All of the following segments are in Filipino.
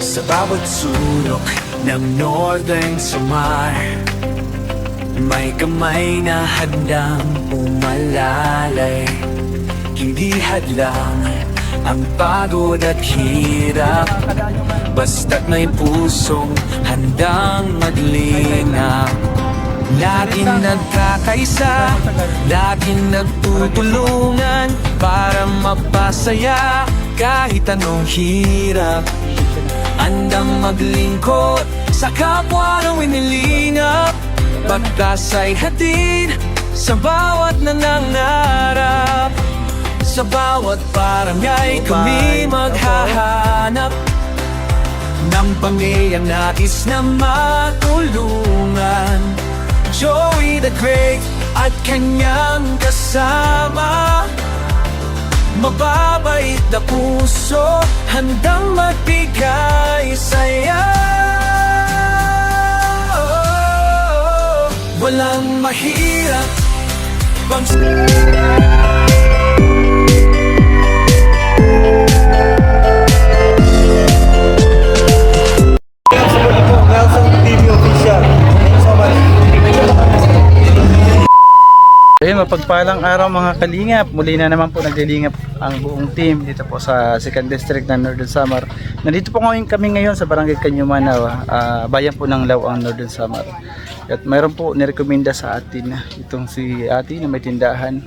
Sa bawat sulok ng Northern Samar, may kamay na handang umalalay. Hindi hadlang ang pagod at hirap, basta't may pusong handang maglingap. Laging nagkakaisa, laging nagtutulungan para mapasaya kahit anong hirap. Andang maglingkod sa kapwa ng inilingap, pagtas ay hatid sa bawat nanangarap. Sa bawat barangay kami maghahanap ng pamilyang nais na matulungan. Joey the Great at kanyang kasama, mababait na puso, handang magbigay saya. Walang mahirap pang Nelson TV Official. So much. Ayun, mapagpalang araw mga kalingap. Muli na naman po naglilingap ang buong team dito po sa 2nd District ng Northern Samar. Nandito po kami ngayon sa Barangay Kanyumanaw, bayan po ng Laoang, Northern Samar. At mayroon po nirekomenda sa atin itong si ate na may tindahan.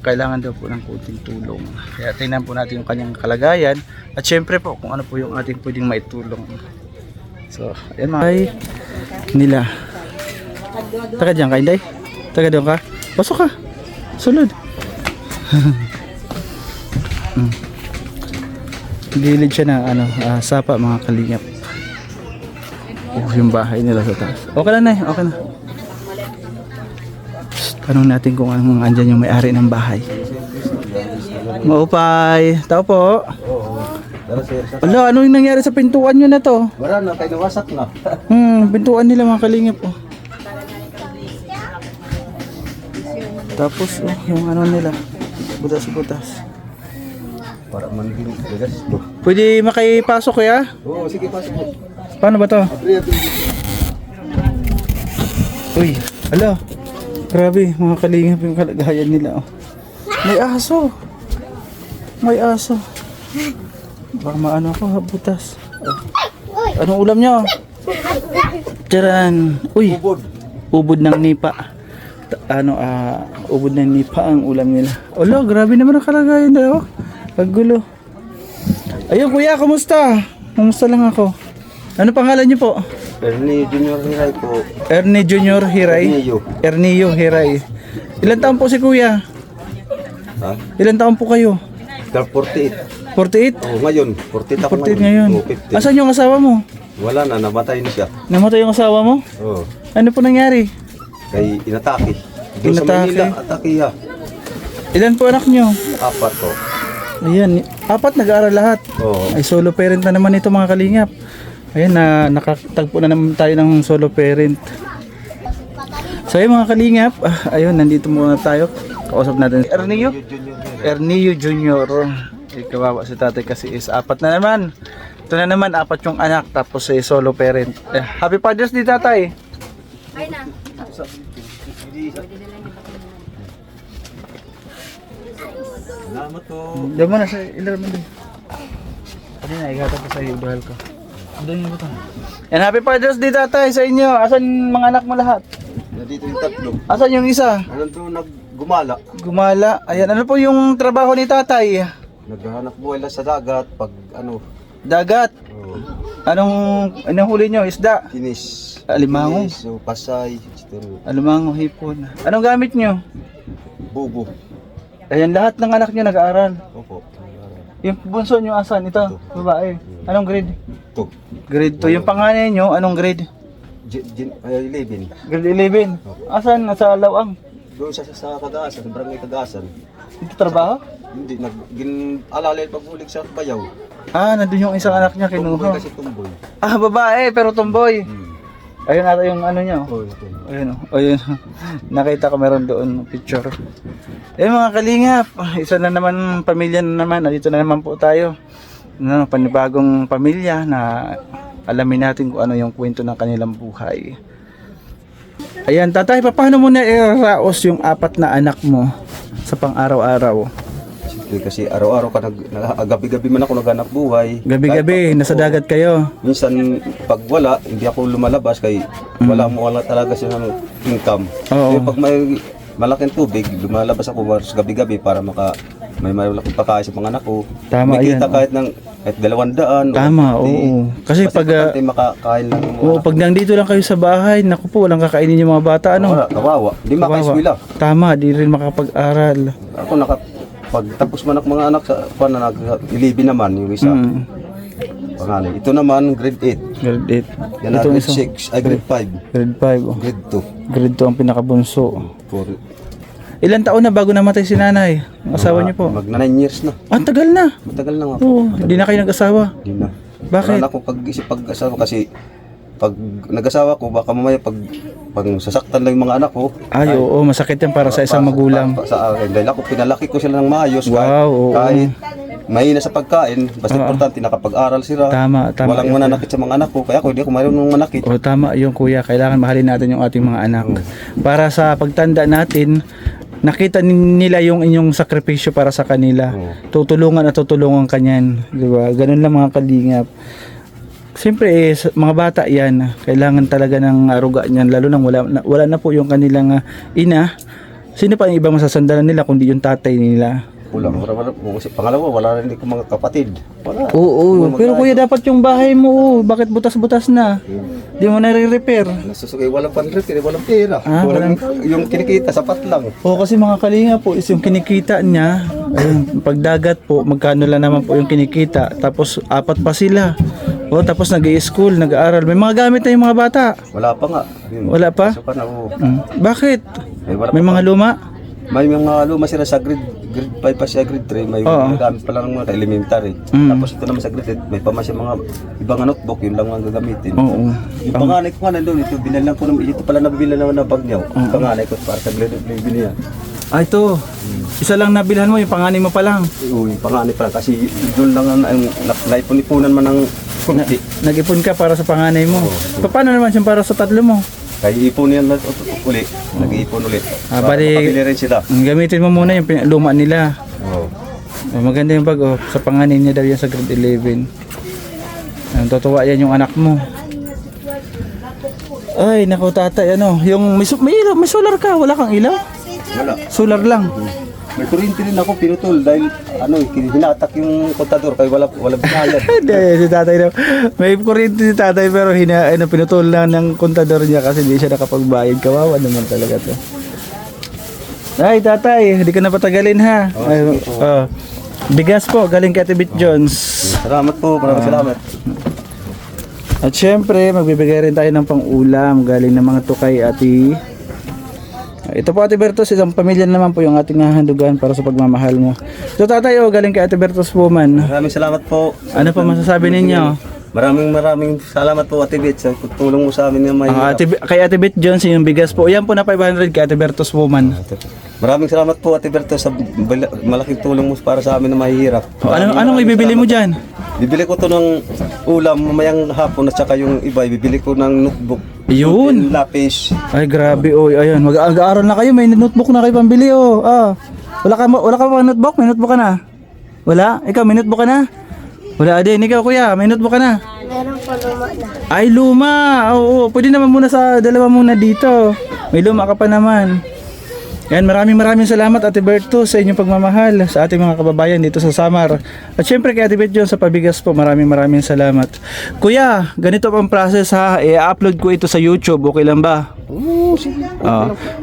Kailangan daw po ng kunting tulong. Kaya tingnan po natin yung kanyang kalagayan. At syempre po kung ano po yung ating pwedeng maitulong. So, ayan mga ay nila. Taka dyan ka, Inday? Taga doon ka? Pasok ka. Sulod. Gilid siya ng sapa mga kalingap. Yung bahay nila sa taas. Okay na, Nay. Okay na. Tanong natin kung anong andyan yung may-ari ng bahay. Maupay. Tao po. Ala, ano yung nangyari sa pintuan nyo na to? Wala na, kay nawasak na. Pintuan nila mga kalingap. Tapos yung ano nila, butas-butas. Para manhilip gagas to. Pwede makipasok kaya? Oo, sige pasok. Paano ba to? Uy, ala. Grabe, mga kalingap yung kalagayan nila. May aso. May aso. Baka maano ako, butas. Anong ulam nyo? Tiyaran. Uy, ubod ng nipa. Ubod ng nipa ang ulam nila. Olo, grabe naman ang kalagayan nila. Paggulo. Ayun kuya, kumusta? Kumusta lang ako. Ano pangalan niyo po? Ernie Junior Hiray po. Ernie Junior Hiray? Ernio Hiray. Ilan taon po si kuya? Ha? Ilan taon po kayo? 48. 48? Oh, ngayon, 48 ako 48 ngayon. Oh, 50. Asan yung asawa mo? Wala na, namatay na siya. Namatay yung asawa mo? Oo. Ano po nangyari? Kay inatake. Doon sa Inatake? Manila, atake ha. Ilan po anak nyo? 4 po. Ayan, 4 nag-aaral lahat. Oo. Ay solo parent na naman ito mga kalingap. Ayan, nakatagpo na naman tayo ng solo parent. So ayun mga kalingap, ayun, nandito muna tayo. Kausap natin si Ernio. Ernio Junior. Kawawa si tatay kasi is 4 na naman. Ito na naman, 4 yung anak, tapos solo parent. Happy Father's Day tatay. Ay na. Salamat po. Diyan mo na sa ilar mo din. Pwede na, igata ko sa iyo, bahal ko. Doon yung butang. And happy Father's Day tatay sa inyo. Asan mga anak mo lahat? Nandito yung 3. Asan yung isa? Ano to, naggumala. Gumala. Ayan, ano po yung trabaho ni tatay? Naghahanap buhay lang sa dagat pag ano. Dagat. Anong huli nyo? Isda? Kinis. Alimango. Kinis, o pasay. Alimango, hipon. Anong gamit nyo? Bubo. Ayan, lahat ng anak nyo nag-aaral. Opo. Yung bunso nyo asan? Ito, babae. Anong grade? 2. Grade 2. Yung panganay nyo, anong grade? 11. Grade 11. Asan? Nasa Lawang. Doon sa Kagaasan, barangay Kagaasan. Dito trabaho? Hindi, alalay pagbulig sa bayaw. Nandun yung isang anak niya Tumboy kinuha. kasi tumboy. Babae pero tomboy. Ayun ata yung ano niya. Oh, ito. Ayun oh. Ayun. Nakita ko meron doon picture. Eh mga kalingap, isa na naman pamilya na naman. Nandito na naman po tayo. Ano, panibagong pamilya na alamin natin kung ano yung kwento ng kanilang buhay. Ayan, tatay, paano mo na iraos yung 4 na anak mo sa pang-araw-araw? Siyempre kasi araw-araw ka gabi-gabi man ako naghanap buhay. Gabi-gabi, nasa dagat kayo. Minsan pag wala, hindi ako lumalabas kay wala talaga siya ng income. Oo. Kaya pag may malaking tubig, lumalabas ako gabi-gabi para may malaking pagkain sa mga anak ko. Tama, May kita yan. kahit 200. Tama, oo. Kasi Basta pag importante makakain lang yung mga oo, anak pag nandito lang kayo sa bahay, naku po, walang kakainin yung mga bata, ko. ano? Wala, kawawa. Hindi Kawawa. makaiswila. Tama, di rin makapag-aral. Ako pag tapos man ako mga anak sa nag-11 naman yung isa. Panganay. Ito naman grade 8. Grade 8. Yan na Itong grade isa, 6, ay grade 5. grade 5. Oh. Grade 2. Grade 2 ang pinakabunso. For, Ilan taon na bago namatay si nanay? Ang asawa niyo po? Magna 9 years na. Ah, ang tagal na. Matagal na nga. Oo, hindi na kayo nag-asawa. Hindi na. Bakit? Wala na ako pag-asawa kasi pag nag-asawa ko baka mamaya pag sasaktan lang yung mga anak ko. Ay, oo, masakit yan para sa isang magulang. Sa akin. Dahil ako pinalaki ko sila ng maayos. Wow, oo. Kahit mahina sa pagkain, basta importante nakapag-aral sila. Tama, tama. Walang mananakit sa mga anak ko. Kaya ako hindi ako marunong manakit. O tama yung kuya, kailangan mahalin natin yung ating mga anak. Para sa pagtanda natin, nakita nila yung inyong sakripisyo para sa kanila. Tutulungan at tutulungan kanyan. Diba? Ganun lang mga kalingap. Siyempre, mga bata yan, kailangan talaga ng aruga niyan, lalo nang wala na po yung kanilang ina. Sino pa yung ibang masasandalan nila kundi yung tatay nila? Wala. Pangalawa, wala rin ko mga kapatid. Wala. Oo, pero kuya, dapat yung bahay mo, bakit butas-butas na? Di mo na-repair. Nasusukay, walang panrepir, walang pera. Yung kinikita, sapat lang. Oo, kasi mga kalinga po is yung kinikita niya, ayun, pagdagat po, magkano lang naman po yung kinikita. Tapos 4 pa sila. O, tapos nag-i-school, nag-aaral. May mga gamit na yung mga bata. Wala pa nga. Yun. Wala pa? So, oo. Bakit? Wala May pa mga luma? May mga luma sila sa grade 5 pa siya, grade 3. May Oo. mga gamit pa lang ng mga elementary. Tapos ito naman sa grade 8, may pa siya mga ibang notebook, yun lang ang gagamitin. Oo. Yung panganay ko nga nandun, ito binalang ko, ito pala nabila naman na bag niya. Yung panganay ko para sa grade 8 niya. Ah, ito. Isa lang nabilhan mo, yung panganay mo pa lang. Oo, yung panganay pa lang, kasi doon lang ang naipon-ipunan man ng kunti. Nag-ipon ka para sa panganay mo. Paano naman siya para sa tatlo mo? Kaya ipon yan uli, nag-iipon ulit. Ah, Para bali- makabili rin sila. Gamitin mo muna yung luma nila. Oo. Oh, maganda yung bag, oh. Sa panganay niya daw yan sa grade 11. Tutuwa yan yung anak mo. Ay, naku tatay, ano, yung may ilaw, may solar ka, wala kang ilaw? Wala. Solar lang. May kuryente rin ako pinutol dahil hinatak yung kontador kaya wala binayad. Hindi, si tatay daw. May kuryente si tatay pero pinutol lang ng kontador niya kasi hindi siya nakapagbayad. Kawawa naman talaga to. Ay, tatay, hindi ka na patagalin ha. Bigas po, galing kay Ate Bit Jones. Salamat po, maraming salamat. At syempre, magbibigay rin tayo ng pang-ulam galing ng mga tukay ati. Ito po Ate Bertos, isang pamilya naman po yung ating hahandugan para sa pagmamahal mo. Ito tatay, galing kay Ate Bertos Woman. Maraming salamat po. Ano pa masasabi ninyo? Maraming salamat po Ate Bit sa tulong mo sa amin na may Kay Ate Bit Jones yung bigas po. Yan po na 500 kay Ate Bertos Woman. Maraming salamat po Ate Berto sa malaking tulong mo para sa amin na mahihirap. Anong ibibili mo dyan? Bibili ko to ng ulam mamayang hapon at saka yung iba bibili ko ng notebook. Yun. Lapis. Ay grabe, oy, ayun. Mag-aaral na kayo, may notebook na kayo pambili, oh. Wala ka pa notebook? May notebook ka na? Wala? Ikaw, may notebook ka na? Wala din. Ikaw, kuya, may notebook ka na? Meron po luma na. Ay, luma. Oo, pwede naman muna sa dalawa muna dito. May luma ka pa naman. Yan, maraming salamat Ate Berto sa inyong pagmamahal sa ating mga kababayan dito sa Samar. At syempre kay Ate Berto sa pabigas po, maraming salamat. Kuya, ganito po ang process ha. I-upload ko ito sa YouTube, okay lang ba?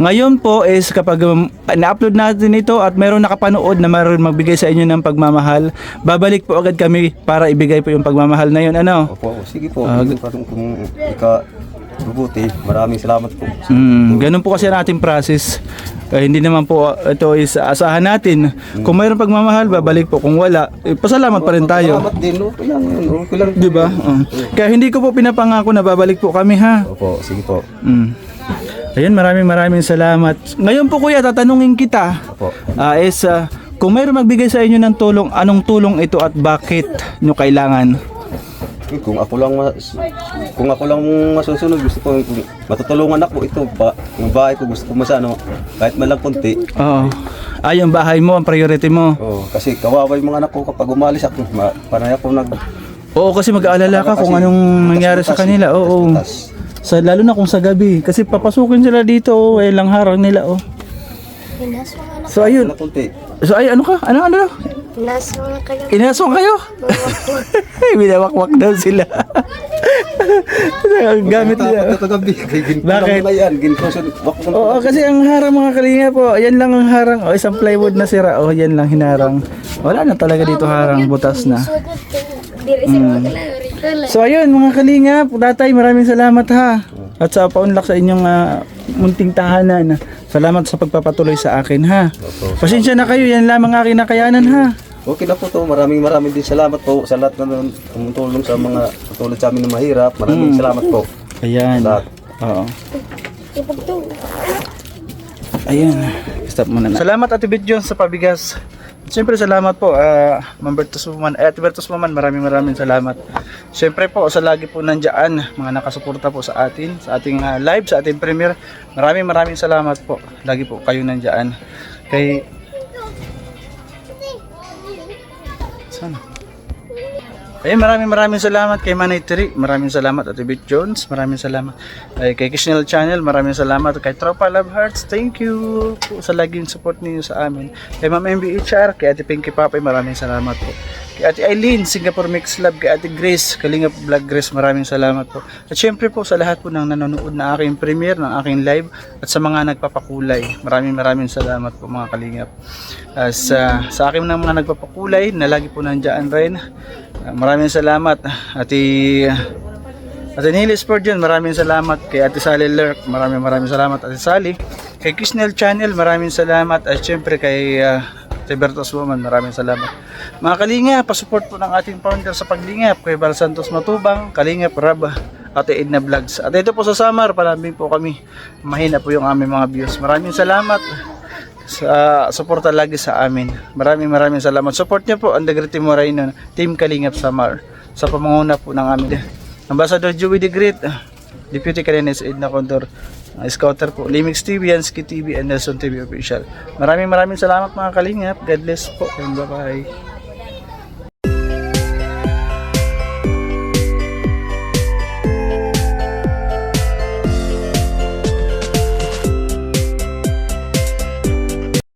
Ngayon po is kapag na-upload natin ito at meron nakapanood na meron magbigay sa inyo ng pagmamahal, babalik po agad kami para ibigay po yung pagmamahal na yun. Ano? Opo, sige po. mabuti. Maraming salamat po. Ganun po kasi ang ating process. Hindi naman po ito is asahan natin. Kung mayroong pagmamahal, babalik po. Kung wala, pasalamat pa rin tayo. Salamat din, okay lang yun. Okay lang. Di ba? Kaya hindi ko po pinapangako na babalik po kami ha. Opo, sige po. Ayun, maraming salamat. Ngayon po kuya, tatanungin kita. Opo. Kung mayroong magbigay sa inyo ng tulong, anong tulong ito at bakit nyo kailangan? Kung ako lang masusunod, gusto ko matutulungan ako ito pa. Yung bahay ko gusto ko masano kahit man lang konti. Oo. Yung bahay mo ang priority mo. Oh, kasi kawawa yung mga anak ko kapag umalis ako, panay ako Oo, kasi mag-aalala ka kung anong nangyari sa kanila. Oo. Lalo na kung sa gabi kasi papasukin sila dito, lang harang nila. So ayun. konti. So ay ano ka? Ano? Nasong kayo. Inasong kayo? Binawakwak daw sila. Gamit nila. Bakit? Oo, kasi ang harang mga kalinga po, yan lang ang harang. Isang plywood na sira. Yan lang hinarang. Wala na talaga dito harang, butas na. So ayun mga kalinga, tatay, maraming salamat ha. At sa paunlak sa inyong munting tahanan. Salamat sa pagpapatuloy sa akin ha. Pasensya na kayo, yan lamang aking nakayanan ha. Okay na po to. Maraming din salamat po sa lahat na tumutulong sa mga tulad sa amin na mahirap. Maraming salamat po. Ayan. Lahat. Oo. Ayan. Stop muna na. Salamat Ate Bidjon sa pabigas. Siyempre salamat po Ma'am Bertus Maman. Ate Bertus Maman, maraming salamat. Siyempre po sa lagi po nandiyan mga nakasuporta po sa atin, sa ating live, sa ating premiere. Maraming salamat po. Lagi po kayo nandiyan. Kay sana. Ayun, maraming salamat kay Manay Tiri. Maraming salamat Ate Bit Jones. Maraming salamat kay Kishnell Channel. Maraming salamat kay Tropa Love Hearts. Thank you po sa laging support niyo sa amin. Kay Ma'am MBHR, kay Ate Pinky Papay, maraming salamat po. Kay Ate Eileen, Singapore Mix Love, kay Ate Grace, Kalingap Vlog Grace, maraming salamat po. At syempre po sa lahat po ng nanonood na aking premiere, ng aking live, at sa mga nagpapakulay. Maraming salamat po mga Kalingap. Sa akin ng mga nagpapakulay na lagi po nandiyan rin. Maraming salamat Ate Nilis Spurgeon, maraming salamat kay Ate Sally Lurk, maraming salamat Ate Sally, kay Kishnell Channel, maraming salamat, at syempre kay Ate Bertos Woman, maraming salamat. Mga Kalinga, pasupport po ng ating founder sa paglingap, kay Val Santos Matubang, Kalingap Rab, Ate Edna Vlogs. At ito po sa Samar, palambing po kami, mahina po yung aming mga views. Maraming salamat sa suporta lagi sa amin. Maraming salamat. Support niyo po ang Great Team Moreno, Team Kalingap Samar, sa pamanguna po ng amin Ambassador Joey the Great, Deputy Kalines Edna Condor, Scouter po, Limix TV, Yansky TV, and Nelson TV Official. Maraming salamat mga Kalingap. God bless po. Bye bye.